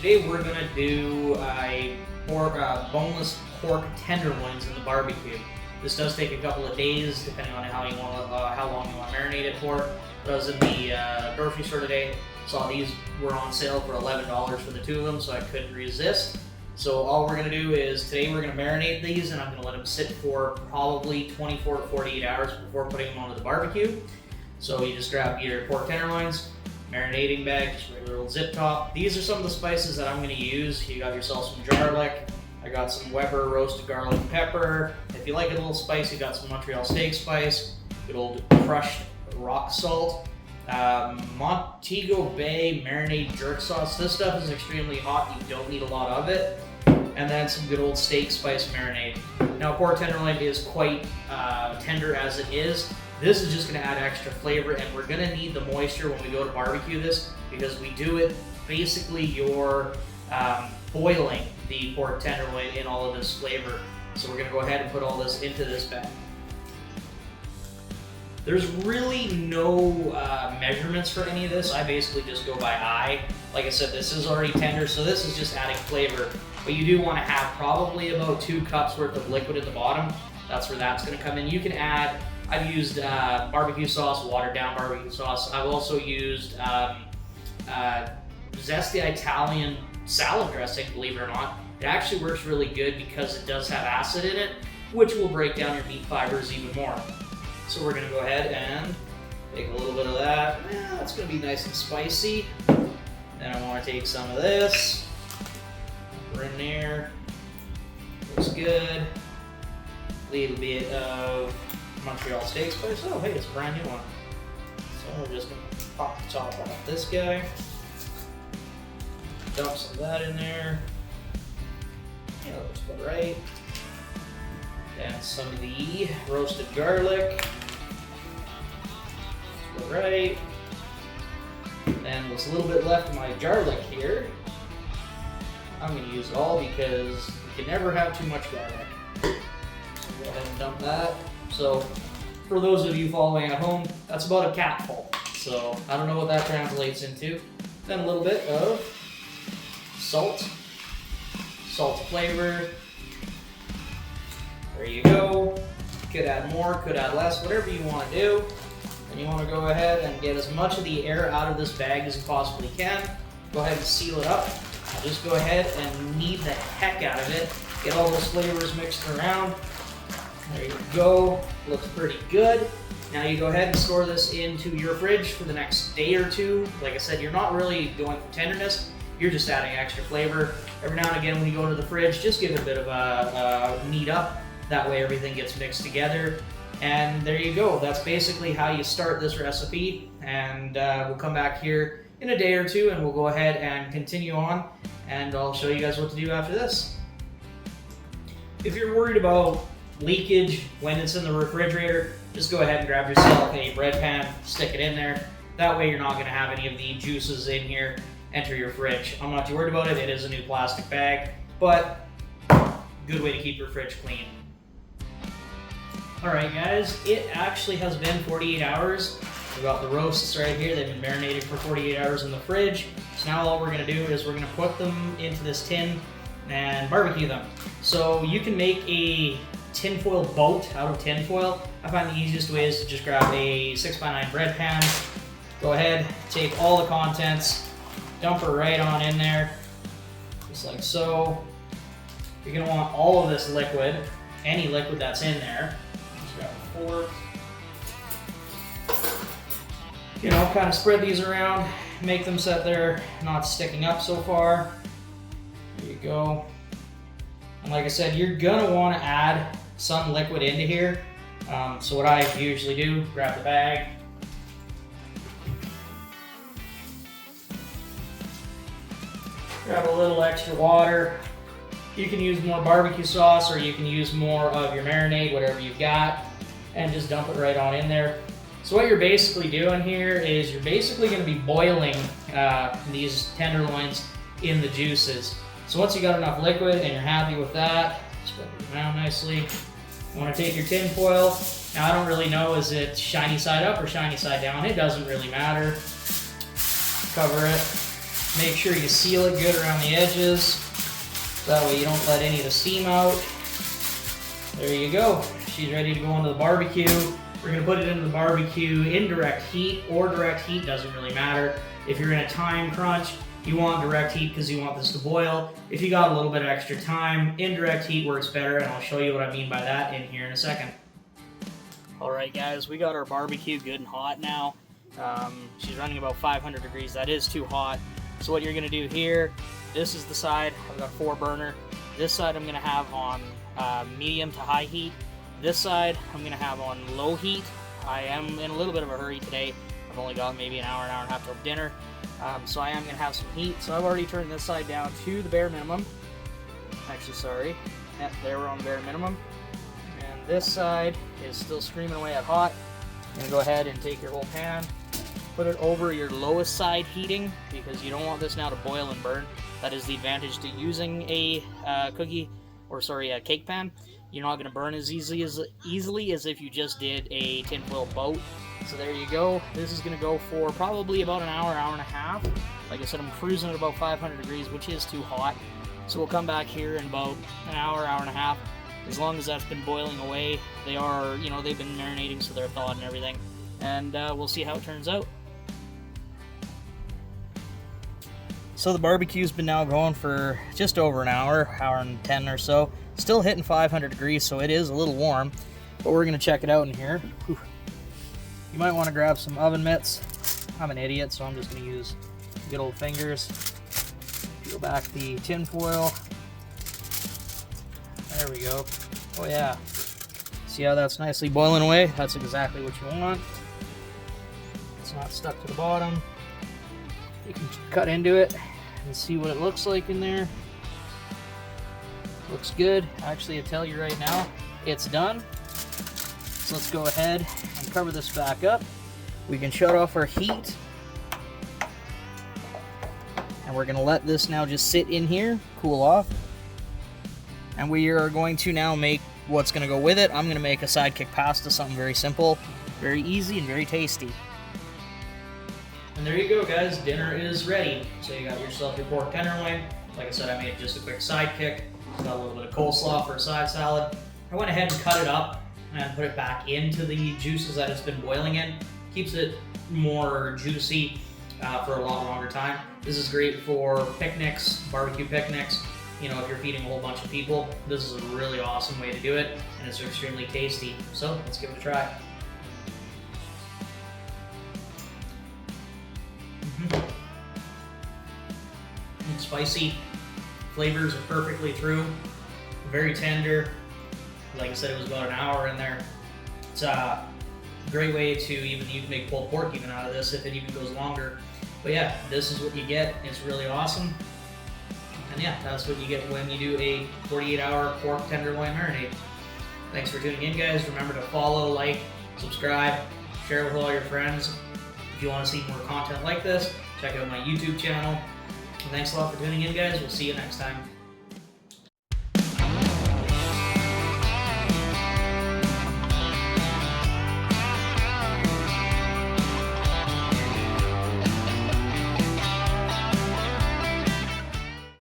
today we're gonna do boneless pork tenderloins in the barbecue. This does take a couple of days, depending on how long you want to marinate it for. But I was in the grocery store today, saw these were on sale for $11 for the two of them, so I couldn't resist. So all we're gonna do is today we're gonna marinate these, and I'm gonna let them sit for probably 24 to 48 hours before putting them onto the barbecue. So you just grab your pork tenderloins, marinating bag, just regular little zip top. These are some of the spices that I'm gonna use. You got yourself some garlic. I got some Weber roasted garlic and pepper. If you like it a little spicy, you got some Montreal steak spice, good old crushed rock salt, Montego Bay marinade jerk sauce. This stuff is extremely hot. You don't need a lot of it. And then some good old steak spice marinade. Now, pork tenderloin is quite tender as it is. This is just going to add extra flavor, and we're going to need the moisture when we go to barbecue this, because we do it basically you're boiling the pork tenderloin in all of this flavor. So we're going to go ahead and put all this into this bag. There's really no measurements for any of this. I basically just go by eye. Like I said, this is already tender, so this is just adding flavor. But you do want to have probably about 2 cups worth of liquid at the bottom. That's where that's going to come in. You can add, I've used barbecue sauce, watered down barbecue sauce. I've also used zesty Italian salad dressing, believe it or not. It actually works really good because it does have acid in it, which will break down your meat fibers even more. So we're gonna go ahead and take a little bit of that. Yeah, that's gonna be nice and spicy. Then I wanna take some of this. Put in there. Looks good. A little bit of Montreal steak spice. Oh, hey, it's a brand new one. So we're just gonna pop the top off this guy. Dump some of that in there. Yeah, looks about right. And some of the roasted garlic. All right. And there's a little bit left of my garlic here. I'm going to use it all because you can never have too much garlic. So go ahead and dump that. So for those of you following at home, that's about a capful. So I don't know what that translates into. Then a little bit of salt. Salt to flavor. There you go. Could add more, could add less, whatever you want to do. And you want to go ahead and get as much of the air out of this bag as you possibly can. Go ahead and seal it up. Now just go ahead and knead the heck out of it. Get all those flavors mixed around. There you go. Looks pretty good. Now you go ahead and store this into your fridge for the next day or two. Like I said, you're not really going for tenderness. You're just adding extra flavor. Every now and again when you go to the fridge, just give it a bit of a knead up. That way everything gets mixed together. And there you go. That's basically how you start this recipe. And we'll come back here in a day or two and we'll go ahead and continue on. And I'll show you guys what to do after this. If you're worried about leakage when it's in the refrigerator, just go ahead and grab yourself a bread pan, stick it in there. That way you're not going to have any of the juices in here enter your fridge. I'm not too worried about it. It is a new plastic bag, but good way to keep your fridge clean. Alright guys, it actually has been 48 hours. We've got the roasts right here. They've been marinated for 48 hours in the fridge. So now all we're going to do is we're going to put them into this tin and barbecue them. So you can make a tinfoil boat out of tinfoil. I find the easiest way is to just grab a 6x9 bread pan. Go ahead, take all the contents, dump it right on in there, just like so. You're going to want all of this liquid, any liquid that's in there. Just grab a fork. You know, kind of spread these around, make them so that they're not sticking up so far. There you go. And like I said, you're going to want to add some liquid into here. So what I usually do, grab the bag, grab a little extra water. You can use more barbecue sauce or you can use more of your marinade, whatever you've got, and just dump it right on in there. So what you're basically doing here is you're basically going to be boiling these tenderloins in the juices. So once you got enough liquid and you're happy with that, spread it around nicely. You want to take your tin foil. Now I don't really know, is it shiny side up or shiny side down? It doesn't really matter. Cover it. Make sure you seal it good around the edges. That way you don't let any of the steam out. There you go. She's ready to go into the barbecue. We're going to put it into the barbecue in direct heat or direct heat, doesn't really matter. If you're in a time crunch, you want direct heat because you want this to boil. If you got a little bit of extra time, indirect heat works better, and I'll show you what I mean by that in here in a second. Alright guys, we got our barbecue good and hot now. She's running about 500 degrees. That is too hot. So what you're going to do here, this is the side. I've got a 4-burner. This side I'm going to have on medium to high heat. This side I'm going to have on low heat. I am in a little bit of a hurry today. I've only got maybe an hour and a half till dinner. So I am going to have some heat. So I've already turned this side down to the bare minimum. Actually, sorry. Yep, there we're on the bare minimum. And this side is still screaming away at hot. You're going to go ahead and take your whole pan, put it over your lowest side heating because you don't want this now to boil and burn. That is the advantage to using a cake pan. You're not going to burn as easily as if you just did a tinfoil boat. So there you go. This is going to go for probably about an hour, hour and a half. Like I said, I'm cruising at about 500 degrees, which is too hot. So we'll come back here in about an hour, hour and a half. As long as that's been boiling away, they are, they've been marinating, so they're thawed and everything. And we'll see how it turns out. So the barbecue's been now going for just over an hour, hour and 10 or so. Still hitting 500 degrees, so it is a little warm. But we're going to check it out in here. Whew. You might want to grab some oven mitts. I'm an idiot, so I'm just going to use good old fingers. Peel back the tin foil. There we go. Oh yeah. See how that's nicely boiling away? That's exactly what you want. It's not stuck to the bottom. You can cut into it and see what it looks like in there. Looks good. Actually, I tell you right now, it's done. So let's go ahead and cover this back up. We can shut off our heat. And we're going to let this now just sit in here, cool off. And we are going to now make what's going to go with it. I'm going to make a sidekick pasta, something very simple, very easy, and very tasty. And there you go, guys. Dinner is ready. So you got yourself your pork tenderloin. Like I said, I made just a quick sidekick. Got a little bit of coleslaw for a side salad. I went ahead and cut it up and put it back into the juices that it's been boiling in. Keeps it more juicy for a lot longer time. This is great for picnics, barbecue picnics. If you're feeding a whole bunch of people, this is a really awesome way to do it, and it's extremely tasty. So let's give it a try. It's spicy. Flavors are perfectly through. Very tender. Like I said, it was about an hour in there. It's a great way to you can make pulled pork even out of this if it even goes longer. But yeah, this is what you get. It's really awesome. And yeah, that's what you get when you do a 48-hour pork tenderloin marinade. Thanks for tuning in, guys. Remember to follow, like, subscribe, share it with all your friends. If you want to see more content like this, check out my YouTube channel. And thanks a lot for tuning in, guys. We'll see you next time.